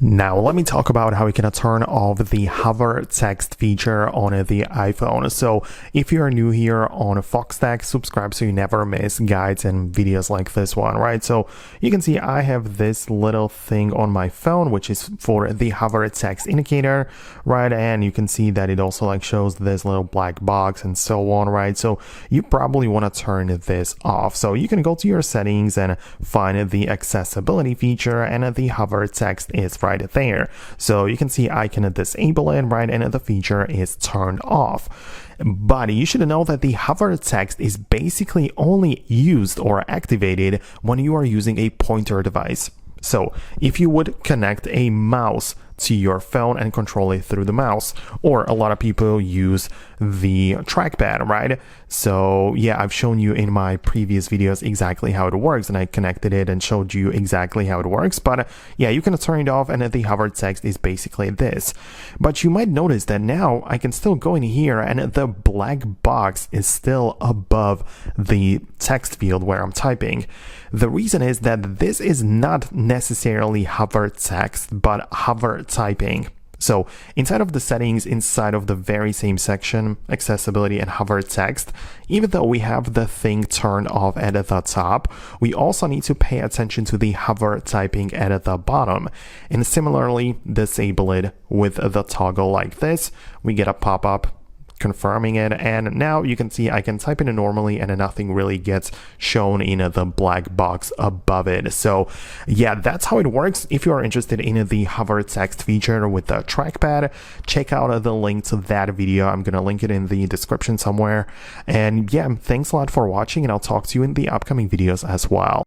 Now, let me talk about how you can turn off the hover text feature on the iPhone. So if you're new here on Foxtecc, subscribe so you never miss guides and videos like this one, right? So you can see I have this little thing on my phone, which is for the hover text indicator, right? And you can see that it also shows this little black box and so on, right? So you probably want to turn this off. So you can go to your settings and find the accessibility feature, and the hover text is right there. So you can see I can disable it, right, and the feature is turned off. But you should know that the hover text is basically only used or activated when you are using a pointer device. So if you would connect a mouse to your phone and control it through the mouse, or a lot of people use the trackpad, right? So yeah, I've shown you in my previous videos exactly how it works, and I connected it and showed you exactly how it works. But yeah, you can turn it off, and the hover text is basically this. But you might notice that now I can still go in here and the black box is still above the text field where I'm typing. The reason is that this is not necessarily hover text, but hover typing. So inside of the settings, inside of the very same section, accessibility and hover text, even though we have the thing turned off at the top, we also need to pay attention to the hover typing at the bottom, and similarly disable it with the toggle like this. We get a pop-up confirming it, and now you can see I can type in it normally and nothing really gets shown in the black box above it. So yeah, that's how it works. If you are interested in the hover text feature with the trackpad, check out the link to that video. I'm gonna link it in the description somewhere. And yeah, thanks a lot for watching, and I'll talk to you in the upcoming videos as well.